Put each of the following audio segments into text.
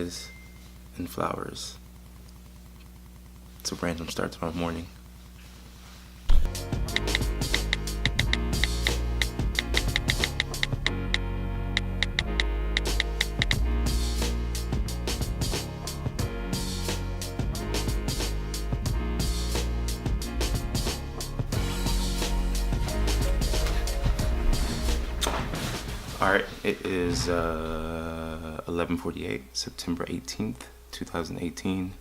bandages and flowers. It's a random start to my morning. Alright, it is 11:48, September 18th, 2018.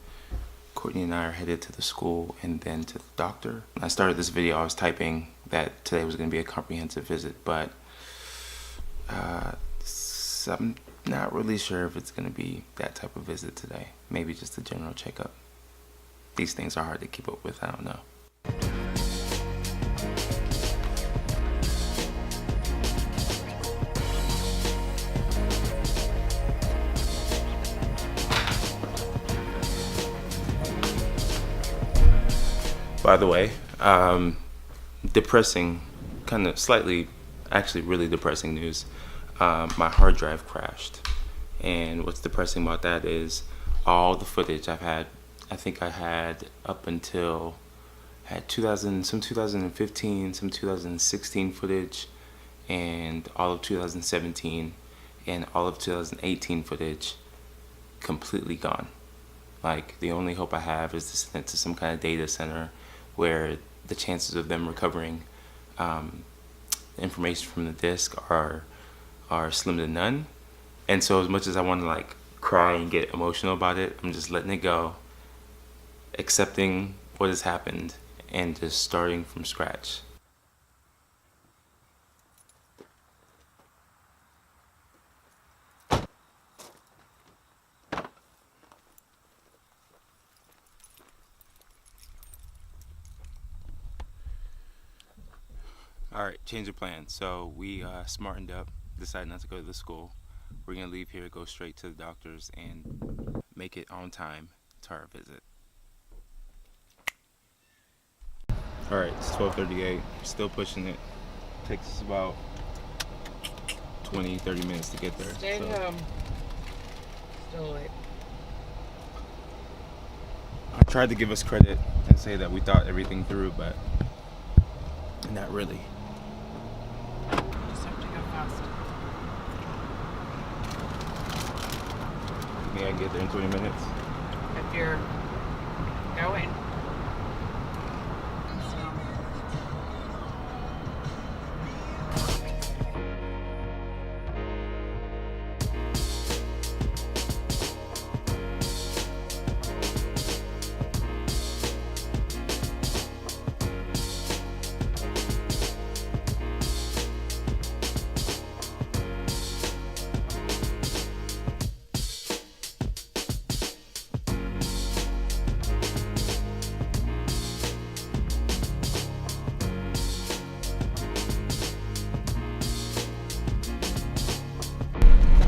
Courtney and I are headed to the school and then to the doctor. When I started this video, I was typing that today was going to be a comprehensive visit, but I'm not really sure if it's going to be that type of visit today. Maybe just a general checkup. These things are hard to keep up with, I don't know. By the way, depressing, kind of slightly, actually really depressing news. My hard drive crashed. And what's depressing about that is all the footage I've had, I think I had up until, some 2015, some 2016 footage, and all of 2017, and all of 2018 footage completely gone. Like, the only hope I have is to send it to some kind of data center where the chances of them recovering information from the disk are slim to none. And so as much as I want to like cry and get emotional about it, I'm just letting it go, accepting what has happened, and just starting from scratch. Alright, change of plan. So we smartened up, decided not to go to the school. We're gonna leave here, go straight to the doctor's, and make it on time to our visit. Alright, it's 12:38, still pushing it. Takes us about 20-30 minutes to get there. Stay home. Still late. I tried to give us credit and say that we thought everything through, but not really. Just have to go fast. Maybe I can get there in 20 minutes. If you're going.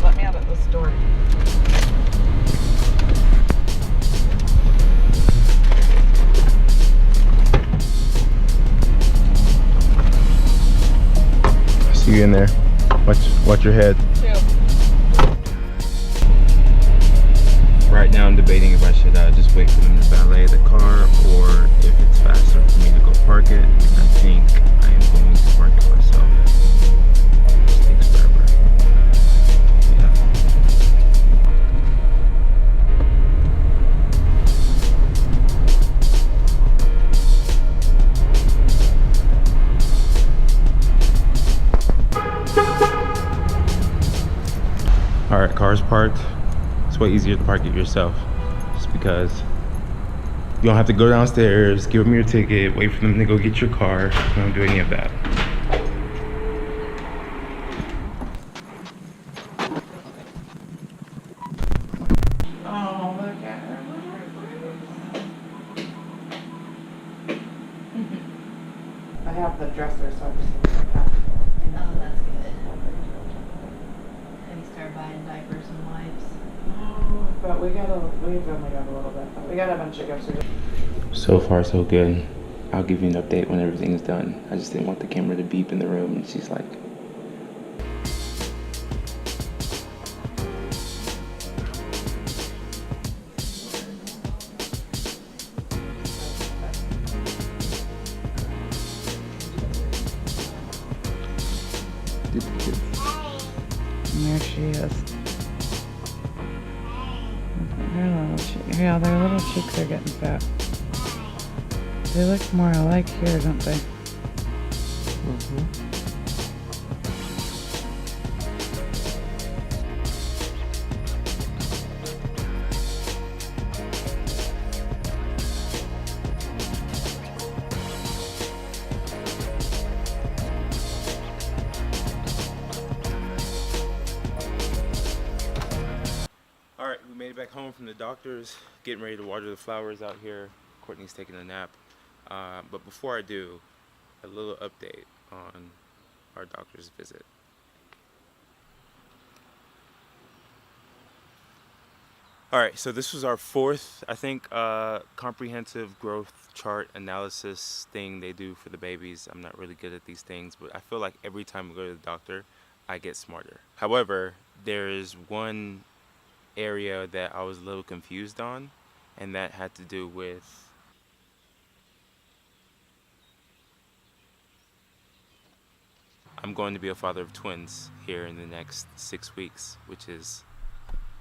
Let me out at this door. I see you in there. Watch your head. Right now I'm debating if I should just wait for them to valet the car, or if it's faster for me to go park it. I think I am going to park it myself. It just takes forever. Yeah. Alright, car's parked. It's way easier to park it yourself, just because you don't have to go downstairs, give them your ticket, wait for them to go get your car. You don't do any of that. Oh, look at her. I have the dresser, so I'm just looking at that. Oh, that's good. Have you started buying diapers and wipes? No, but we've only got a little bit. But we got a bunch of gifts. So far, so good. I'll give you an update when everything's done. I just didn't want the camera to beep in the room, and she's like, Yeah, their little cheeks are getting fat. They look more alike here, don't they? Mm-hmm. All right, we made it back home from the doctor's, getting ready to water the flowers out here. Courtney's taking a nap. But before I do, a little update on our doctor's visit. All right, so this was our fourth, I think, comprehensive growth chart analysis thing they do for the babies. I'm not really good at these things, but I feel like every time I go to the doctor, I get smarter. However, there is one area that I was a little confused on, and that had to do with I'm going to be a father of twins here in the next 6 weeks, which is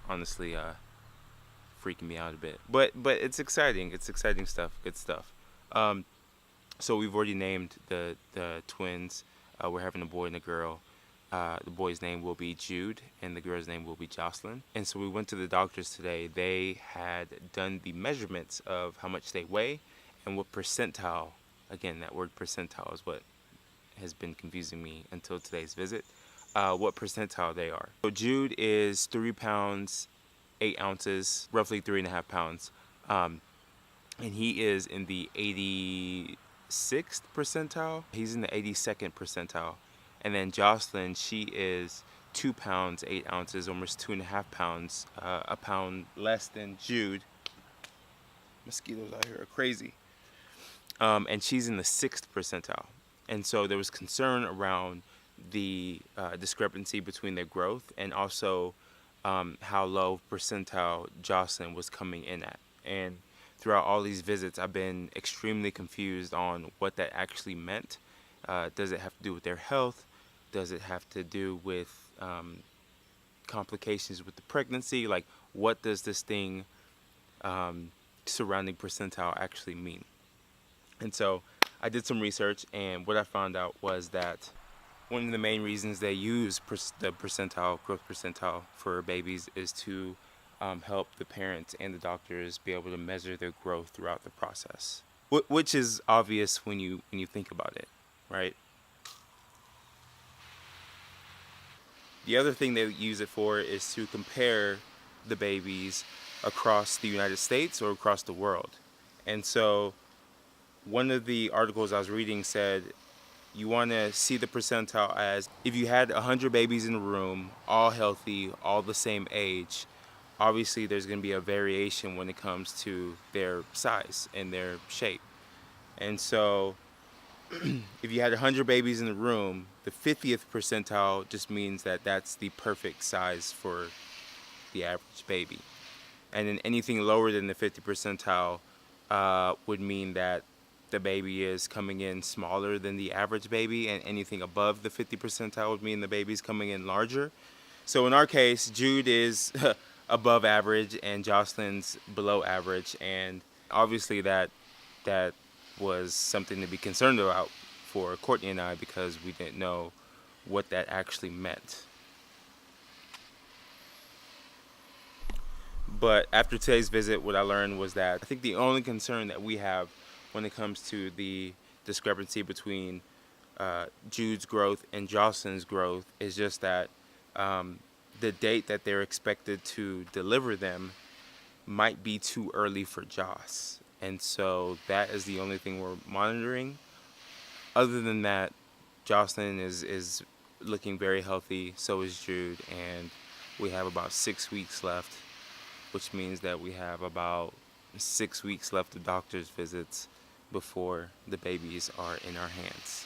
honestly freaking me out a bit. But it's exciting. It's exciting stuff. Good stuff. So we've already named the twins. We're having a boy and a girl. The boy's name will be Jude, and the girl's name will be Jocelyn. And so we went to the doctors today. They had done the measurements of how much they weigh and what percentile. Again, that word percentile is what has been confusing me until today's visit. What percentile they are. So Jude is 3 pounds 8 ounces, roughly 3.5 pounds, and he is in the 86th percentile. He's in the 82nd percentile. And then Jocelyn, she is 2 pounds 8 ounces, almost 2.5 pounds, a pound less than Jude. Mosquitoes out here are crazy. And she's in the 6th percentile. And so there was concern around the discrepancy between their growth and also how low percentile Jocelyn was coming in at. And throughout all these visits, I've been extremely confused on what that actually meant. Does it have to do with their health? Does it have to do with complications with the pregnancy? Like, what does this thing surrounding percentile actually mean? And so I did some research, and what I found out was that one of the main reasons they use the percentile, growth percentile for babies is to help the parents and the doctors be able to measure their growth throughout the process, which is obvious when you think about it, right? The other thing they use it for is to compare the babies across the United States or across the world. And so one of the articles I was reading said you want to see the percentile as if you had 100 babies in a room, all healthy, all the same age, obviously there's going to be a variation when it comes to their size and their shape. And so if you had 100 babies in the room, the 50th percentile just means that that's the perfect size for the average baby. And then anything lower than the 50th percentile would mean that the baby is coming in smaller than the average baby, and anything above the 50 percentile would mean the baby's coming in larger. So in our case, Jude is above average and Jocelyn's below average, and obviously that was something to be concerned about for Courtney and I because we didn't know what that actually meant. But after today's visit, what I learned was that I think the only concern that we have when it comes to the discrepancy between Jude's growth and Jocelyn's growth is just that the date that they're expected to deliver them might be too early for Joss. And so that is the only thing we're monitoring. Other than that, Jocelyn is looking very healthy, so is Jude, and we have about 6 weeks left, which means that we have about 6 weeks left of doctor's visits before the babies are in our hands.